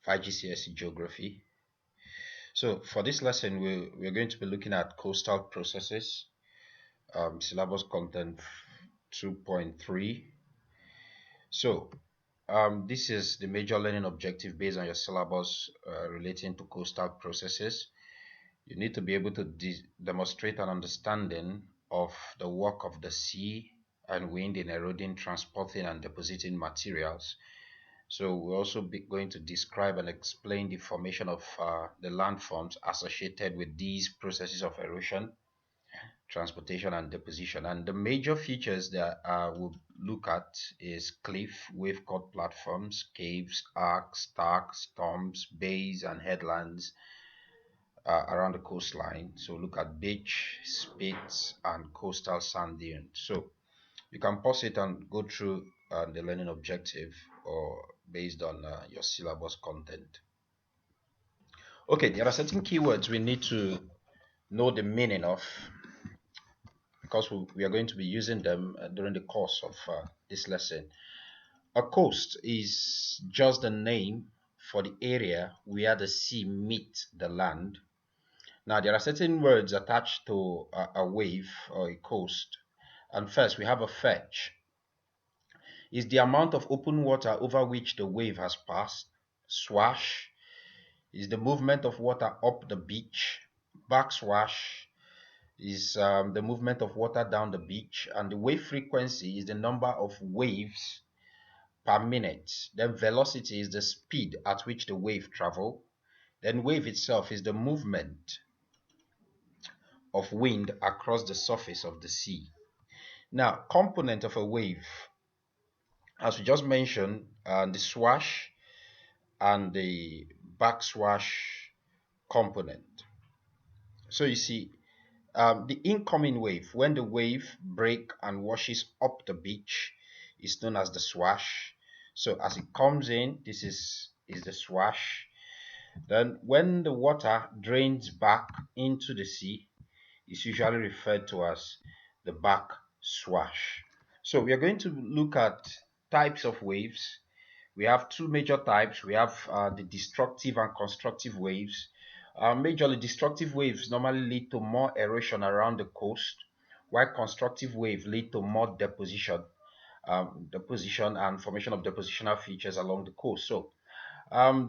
Igcse Geography. So for this lesson, we're going to be looking at coastal processes, syllabus content 2.3. So this is the major learning objective based on your syllabus relating to coastal processes. You need to be able to demonstrate an understanding of the work of the sea and wind in eroding, transporting, and depositing materials. So we're also going to describe and explain the formation of the landforms associated with these processes of erosion, transportation, and deposition. And the major features that we'll look at is cliff, wave cut platforms, caves, arcs, stacks, storms, bays, and headlands around the coastline. So look at beach, spits, and coastal sand dunes. So you can pause it and go through the learning objective or based on your syllabus content. Okay, there are certain keywords we need to know the meaning of because we are going to be using them during the course of this lesson. A coast is just the name for the area where the sea meets the land. Now, there are certain words attached to a wave or a coast. And first, we have a fetch. Is the amount of open water over which the wave has passed. Swash is the movement of water up the beach. Backswash is the movement of water down the beach. And the wave frequency is the number of waves per minute. Then velocity is the speed at which the wave travels. Then wave itself is the movement of wind across the surface of the sea. Now, component of a wave, as we just mentioned, the swash and the backswash component. So you see, the incoming wave, when the wave breaks and washes up the beach, is known as the swash. So as it comes in, this is the swash. Then when the water drains back into the sea, it's usually referred to as the back swash. So we are going to look at types of waves. We have two major types. We have the destructive and constructive waves. Majorly destructive waves normally lead to more erosion around the coast, while constructive waves lead to more deposition and formation of depositional features along the coast. So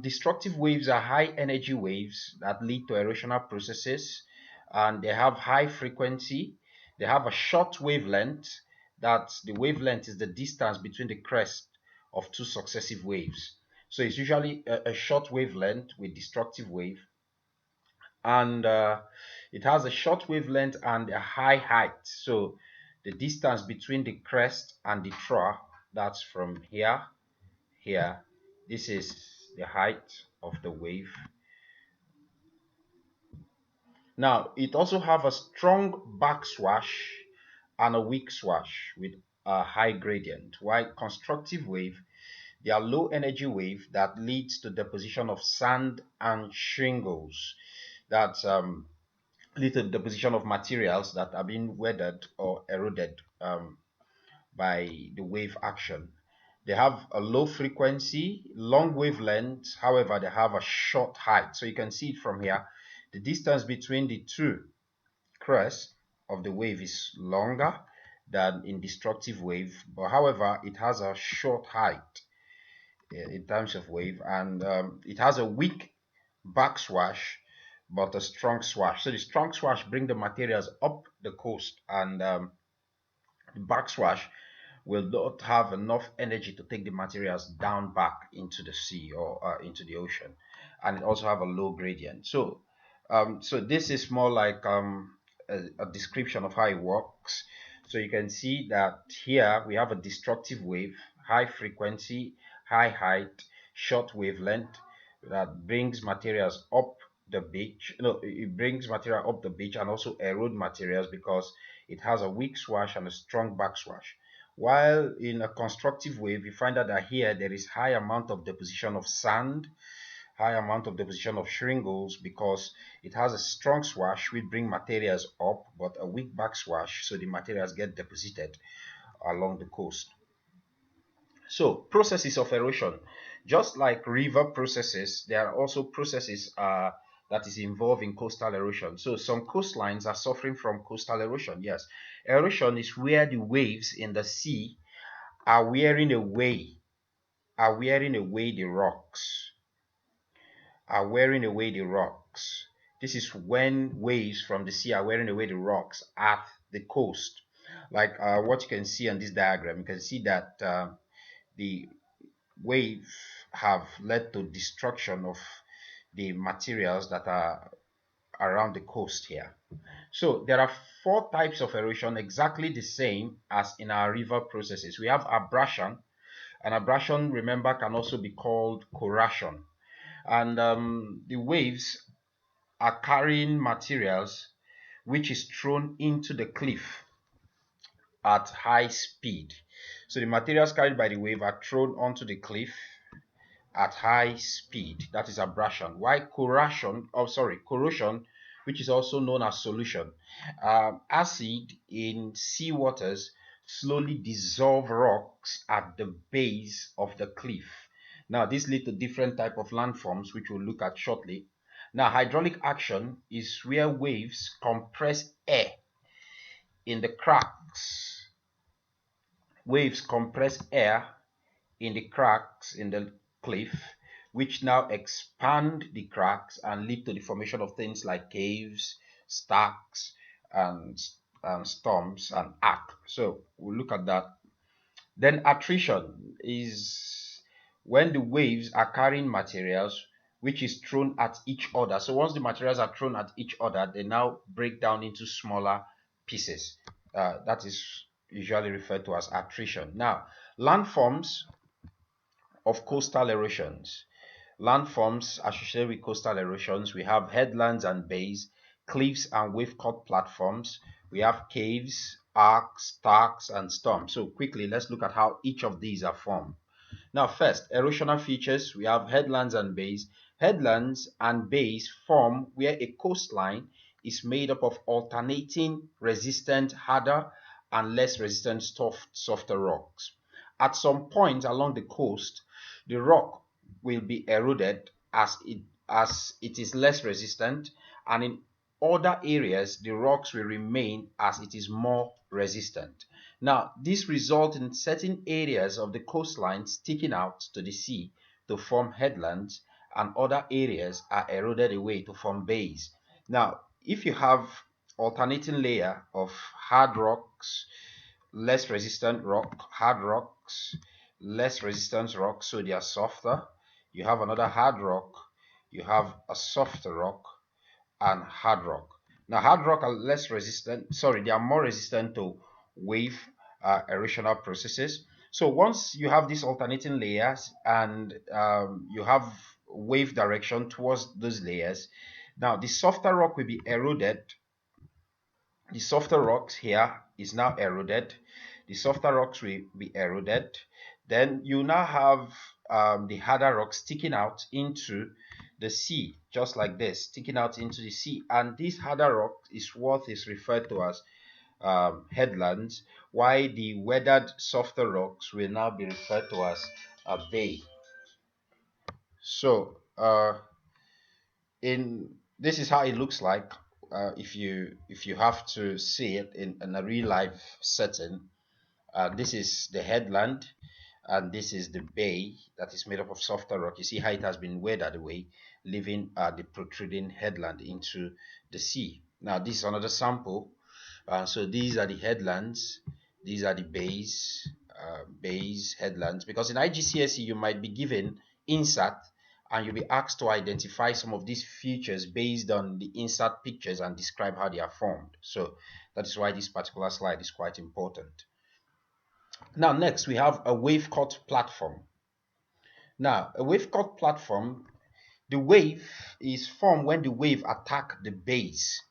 destructive waves are high energy waves that lead to erosional processes, and they have high frequency. They have a short wavelength. That the wavelength is the distance between the crest of two successive waves. So it's usually a short wavelength with destructive wave, and it has a short wavelength and a high height. So the distance between the crest and the trough, that's from here, this is the height of the wave. Now, it also have a strong backswash and a weak swash with a high gradient, while constructive wave, they are low energy wave that leads to deposition of sand and shingles that lead to the deposition of materials that are being weathered or eroded by the wave action. They have a low frequency, long wavelength, however, they have a short height. So you can see it from here. The distance between the two crests of the wave is longer than in destructive wave, but however, it has a short height in terms of wave, and it has a weak backswash but a strong swash. So the strong swash bring the materials up the coast, and the backswash will not have enough energy to take the materials down back into the sea or into the ocean, and it also have a low gradient. So so this is more like a description of how it works. So you can see that here we have a destructive wave, high frequency, high height, short wavelength that brings materials up the beach. No, it brings material up the beach and also erode materials because it has a weak swash and a strong backswash. While in a constructive wave, you find out that here there is high amount of deposition of sand, high amount of deposition of shingles because it has a strong swash which bring materials up, but a weak backswash, so the materials get deposited along the coast. So processes of erosion. Just like river processes, there are also processes that is involved in coastal erosion. So some coastlines are suffering from coastal erosion. Yes, erosion is where the waves in the sea are wearing away the rocks, are wearing away the rocks. This is when waves from the sea are wearing away the rocks at the coast. Like what you can see on this diagram, you can see that the waves have led to destruction of the materials that are around the coast here. So there are four types of erosion, exactly the same as in our river processes. We have abrasion, and abrasion, remember, can also be called corrosion. And the waves are carrying materials which is thrown into the cliff at high speed. So the materials carried by the wave are thrown onto the cliff at high speed. That is abrasion. Why corrosion, which is also known as solution. Acid in sea waters slowly dissolve rocks at the base of the cliff. Now, this leads to different type of landforms, which we'll look at shortly. Now, hydraulic action is where waves compress air in the cracks. Waves compress air in the cracks in the cliff, which now expand the cracks and lead to the formation of things like caves, stacks, and storms and arc. So we'll look at that. Then attrition is when the waves are carrying materials which is thrown at each other. So once the materials are thrown at each other, they now break down into smaller pieces. That is usually referred to as attrition. Now, landforms of coastal erosions. Landforms associated with coastal erosions, we have headlands and bays, cliffs and wave-cut platforms. We have caves, arcs, stacks, and storms. So quickly, let's look at how each of these are formed. Now, first, erosional features. We have headlands and bays. Headlands and bays form where a coastline is made up of alternating resistant, harder, and less resistant softer rocks. At some point along the coast, the rock will be eroded as it is less resistant, and in other areas the rocks will remain as it is more resistant. Now, this results in certain areas of the coastline sticking out to the sea to form headlands, and other areas are eroded away to form bays. Now, if you have alternating layer of hard rocks, less resistant rock, hard rocks, less resistant rock, so they are softer. You have another hard rock, you have a softer rock, and hard rock. Now, hard rock are less resistant, they are more resistant to wave erosional processes. So once you have these alternating layers and you have wave direction towards those layers, now the softer rock will be eroded. The softer rocks here is now eroded. The softer rocks will be eroded. Then you now have the harder rocks sticking out into the sea, just like this, sticking out into the sea. And this harder rock is what is referred to as headlands, while the weathered softer rocks will now be referred to as a bay. So in this is how it looks like if you have to see it in a real life setting. This is the headland, and this is the bay that is made up of softer rock. You see how it has been weathered away, leaving the protruding headland into the sea. Now this is another sample. So these are the headlands, these are the bays, headlands, because in Igcse you might be given insert and you'll be asked to identify some of these features based on the insert pictures and describe how they are formed. So that is why this particular slide is quite important. Now next we have a wave cut platform. Now a wave cut platform, the wave is formed when the wave attack the base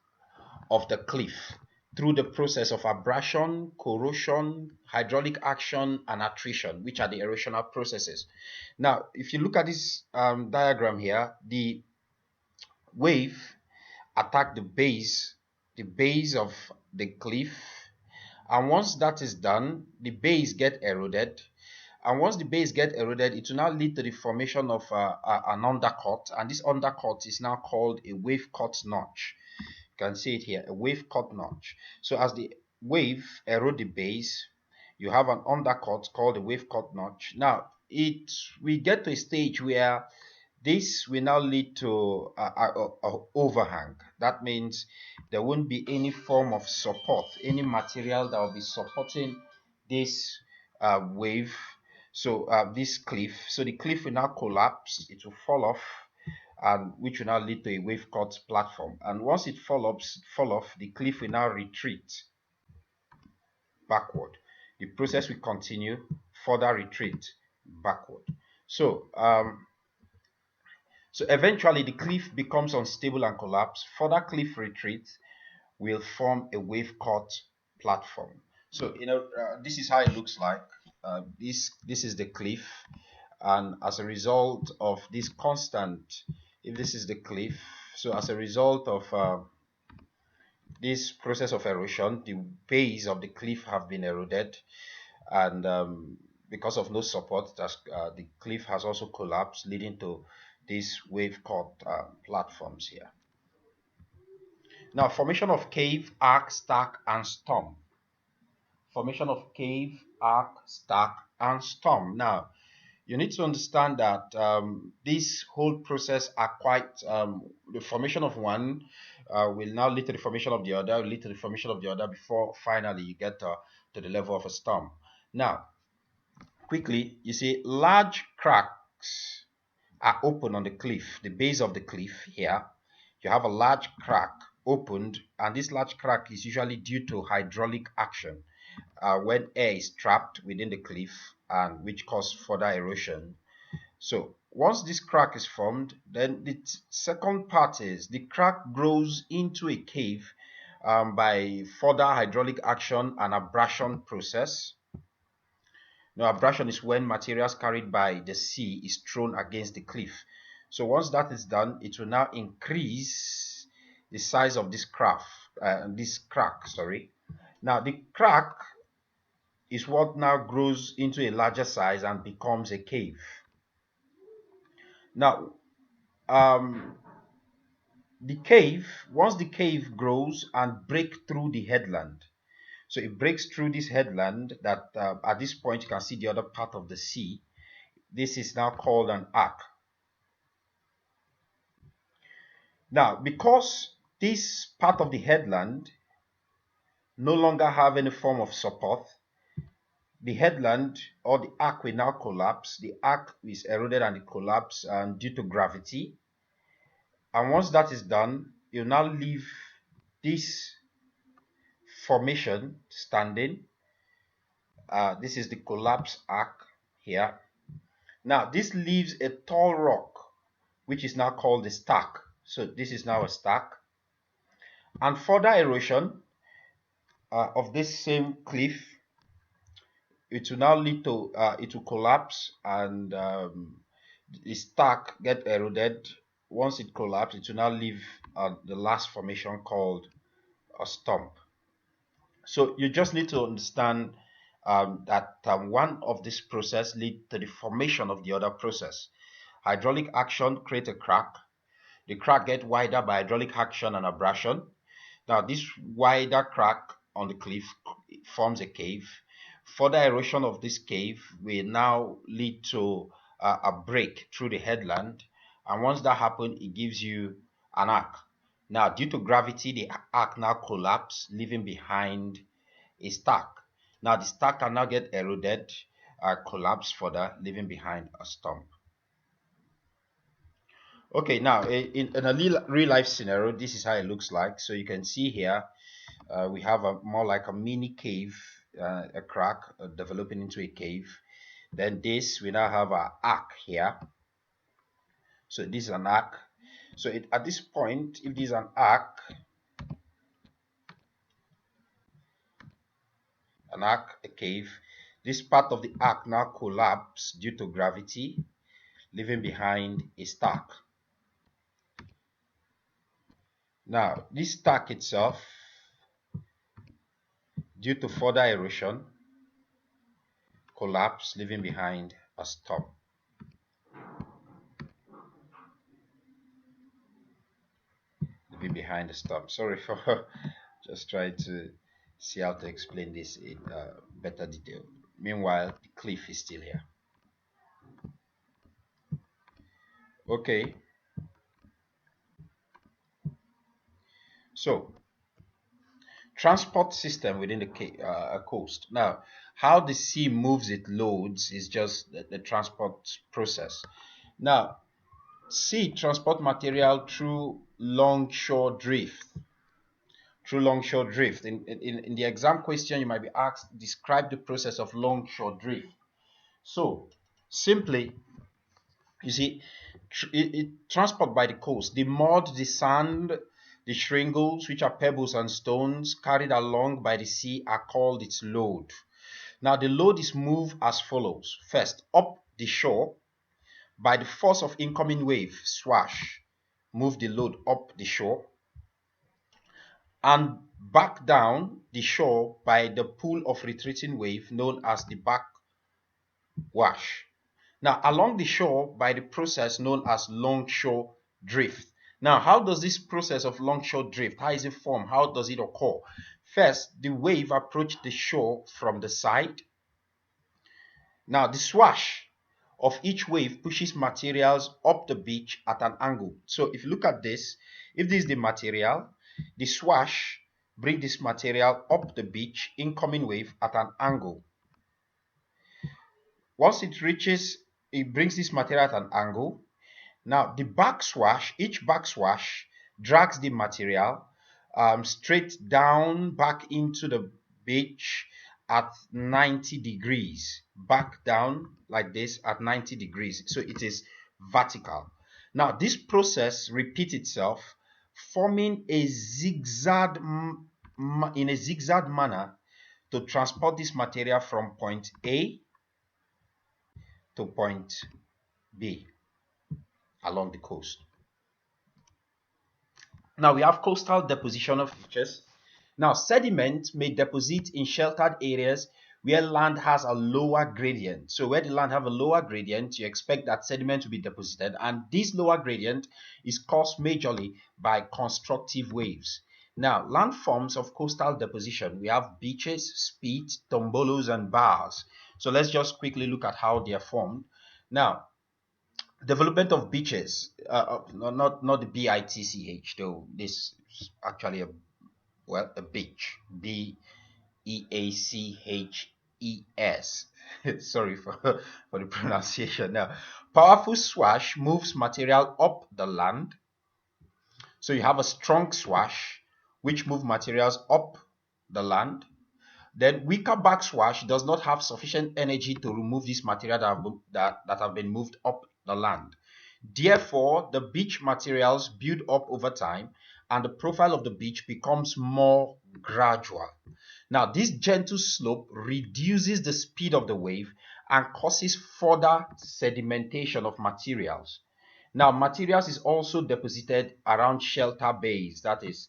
of the cliff through the process of abrasion, corrosion, hydraulic action, and attrition, which are the erosional processes. Now, if you look at this diagram here, the wave attack the base of the cliff, and once that is done, the base get eroded, And once the base get eroded, it will now lead to the formation of an undercut, and this undercut is now called a wave cut notch. You can see it here, a wave cut notch. So as the wave erode the base, you have an undercut called a wave cut notch. Now we get to a stage where this will now lead to a overhang. That means there won't be any form of support, any material that will be supporting this wave. So this cliff. So the cliff will now collapse. It will fall off, and which will now lead to a wave cut platform. And once it fall off, the cliff will now retreat backward. The process will continue, further retreat backward. So so eventually the cliff becomes unstable and collapse. Further cliff retreat will form a wave cut platform. So this is how it looks like. This is the cliff, and as a result of this constant, if this is the cliff, so as a result of this process of erosion, the base of the cliff have been eroded, and because of no support, the cliff has also collapsed, leading to these wave cut platforms here. Now, formation of cave, arc, stack, and storm. Formation of cave, arc, stack, and storm. Now, you need to understand that this whole process are quite, the formation of one will now lead to the formation of the other, will lead to the formation of the other before finally you get to the level of a storm. Now, quickly, you see large cracks are open on the cliff, the base of the cliff here. You have a large crack opened, and this large crack is usually due to hydraulic action when air is trapped within the cliff, and which cause further erosion. So once this crack is formed, then the second part is the crack grows into a cave by further hydraulic action and abrasion process. Now, abrasion is when materials carried by the sea is thrown against the cliff. So once that is done, it will now increase the size of this crack. Now, the crack is what now grows into a larger size and becomes a cave. Now, once the cave grows and break through the headland, so it breaks through this headland that at this point you can see the other part of the sea. This is now called an arc. Now, because this part of the headland no longer have any form of support, the headland or the arc will now collapse. The arc is eroded and it collapses due to gravity. And once that is done, you now leave this formation standing. This is the collapse arc here. Now, this leaves a tall rock, which is now called the stack. So this is now a stack. And further erosion of this same cliff, it will now lead to, it will collapse, and the stack get eroded. Once it collapses, it will now leave the last formation called a stump. So you just need to understand that one of this process leads to the formation of the other process. Hydraulic action create a crack. The crack get wider by hydraulic action and abrasion. Now this wider crack on the cliff forms a cave. Further erosion of this cave will now lead to a break through the headland, and once that happens, it gives you an arc. Now, due to gravity, the arc now collapses, leaving behind a stack. Now, the stack can now get eroded, collapse further, leaving behind a stump. Okay, now in a real life scenario, this is how it looks like. So you can see here, we have more like a mini cave, a crack developing into a cave. Then this, we now have an arc here. So this is an arc. So at this point, if this is an arc, a cave, this part of the arc now collapses due to gravity, leaving behind a stack. Now, this stack itself, due to further erosion, collapse, leaving behind a stump. Leaving behind the stump. Sorry for just trying to see how to explain this in better detail. Meanwhile, the cliff is still here. Okay. So, transport system within the coast. Now, how the sea moves its loads is just the transport process. Now, sea transport material through longshore drift. Through longshore drift. In the exam question, you might be asked, describe the process of longshore drift. So, simply, you see, transport by the coast, the mud, the sand, the shingles, which are pebbles and stones carried along by the sea, are called its load. Now, the load is moved as follows. First, up the shore by the force of incoming wave, swash, move the load up the shore, and back down the shore by the pull of retreating wave, known as the backwash. Now, along the shore by the process known as longshore drift. Now, how does this process of longshore drift, how is it formed? How does it occur? First, the wave approached the shore from the side. Now, the swash of each wave pushes materials up the beach at an angle. So, if you look at this, if this is the material, the swash brings this material up the beach, incoming wave, at an angle. Once it reaches, it brings this material at an angle. Now, the backswash, each backswash drags the material straight down back into the beach at 90 degrees. Back down like this at 90 degrees. So it is vertical. Now, this process repeats itself, forming a zigzag in a zigzag manner to transport this material from point A to point B along the coast. Now we have coastal depositional features. Now, sediment may deposit in sheltered areas where land has a lower gradient. So where the land have a lower gradient, you expect that sediment to be deposited, and this lower gradient is caused majorly by constructive waves. Now, landforms of coastal deposition, we have beaches, spit, tombolos, and bars. So let's just quickly look at how they are formed. Now, development of beaches, not the BITCH, though this is actually a beach, BEACHES. Sorry for the pronunciation. Now, powerful swash moves material up the land. So you have a strong swash which moves materials up the land. Then weaker backswash does not have sufficient energy to remove this material that have been moved up the land. Therefore, the beach materials build up over time and the profile of the beach becomes more gradual. Now, this gentle slope reduces the speed of the wave and causes further sedimentation of materials. Now, materials is also deposited around shelter bays. That is,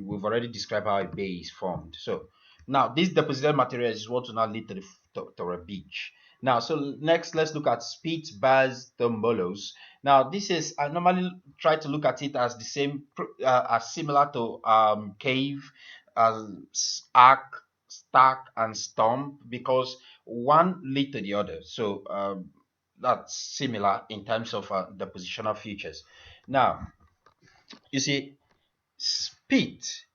we've already described how a bay is formed. So, now this deposited material is what will now lead to a beach. Now, so next, let's look at spit, bars, tombolos. Now, this is, I normally try to look at it as the same, as similar to cave, arc, stack, and stump, because one lead to the other. So that's similar in terms of depositional features. Now, you see, spit.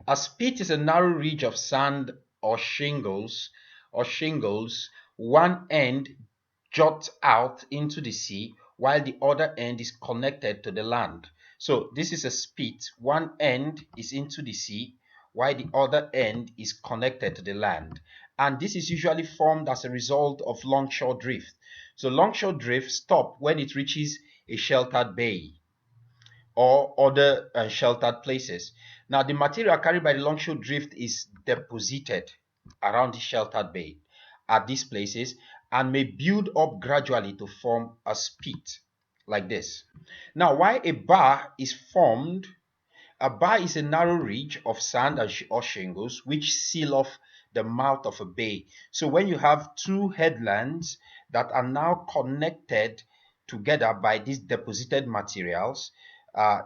A spit is a narrow ridge of sand or shingles, one end juts out into the sea while the other end is connected to the land. So this is a spit. One end is into the sea while the other end is connected to the land. And this is usually formed as a result of longshore drift. So longshore drift stops when it reaches a sheltered bay or other sheltered places. Now, the material carried by the longshore drift is deposited around the sheltered bay at these places and may build up gradually to form a spit like this. Now, why a bar is formed, a bar is a narrow ridge of sand or shingles which seal off the mouth of a bay. So when you have two headlands that are now connected together by these deposited materials,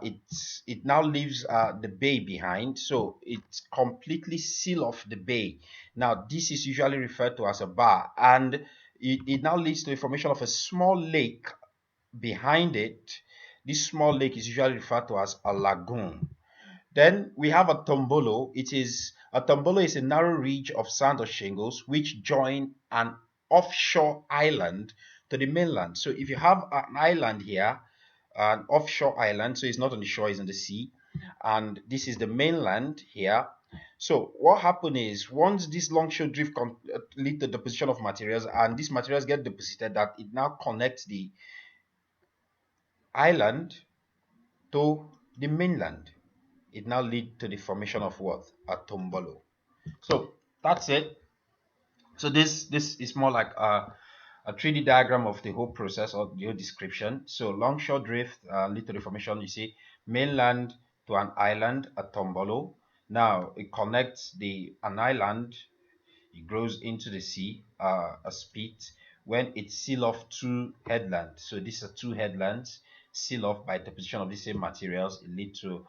it now leaves the bay behind, so it completely seal off the bay. Now this is usually referred to as a bar, and it now leads to the formation of a small lake behind it. This small lake is usually referred to as a lagoon. Then we have a tombolo. A tombolo is a narrow ridge of sand or shingles which join an offshore island to the mainland. So if you have an island here, an offshore island, so it's not on the shore, it's in the sea, and this is the mainland here. So what happens is, once this longshore drift lead to the deposition of materials, and these materials get deposited, that it now connects the island to the mainland. It now leads to the formation of what? A tombolo. So that's it. So this is more like a 3D diagram of the whole process or the whole description. So longshore drift lead to the formation, you see, mainland to an island, a tombolo. Now it connects an island, it grows into the sea, a spit, when it seal off two headlands. So these are two headlands, seal off by deposition of the same materials. It leads to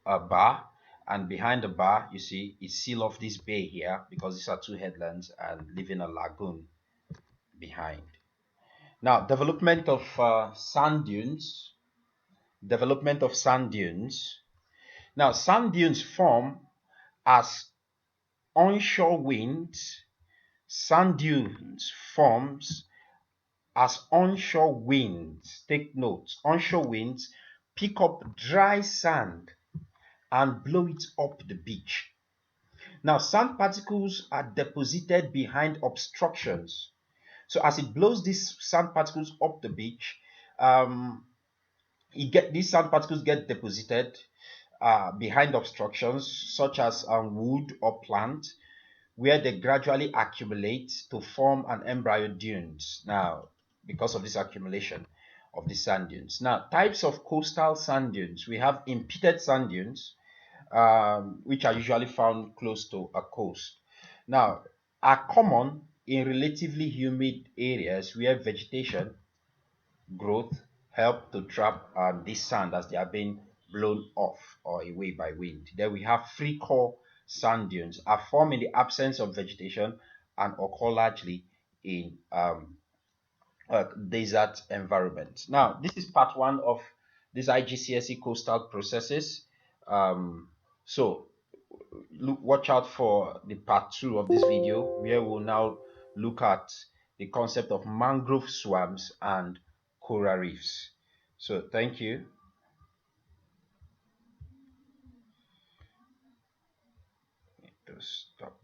a bar, and behind the bar, you see, it seal off this bay here because these are two headlands and leaving a lagoon behind. Now, development of sand dunes. Development of sand dunes. Now, sand dunes form as onshore winds. Sand dunes forms as onshore winds. Take note, onshore winds pick up dry sand and blow it up the beach. Now, sand particles are deposited behind obstructions. So as it blows these sand particles up the beach, these sand particles get deposited behind obstructions such as wood or plant, where they gradually accumulate to form an embryo dunes. Now, because of this accumulation of the sand dunes. Now, types of coastal sand dunes. We have impeded sand dunes, which are usually found close to a coast. Now, are common in relatively humid areas where vegetation growth help to trap this sand as they are being blown off or away by wind. Then we have free core sand dunes, are formed in the absence of vegetation and occur largely in desert environments. Now, this is part one of this IGCSE coastal processes. So watch out for the part two of this video, where we'll now look at the concept of mangrove swamps and coral reefs. So thank you. Stop.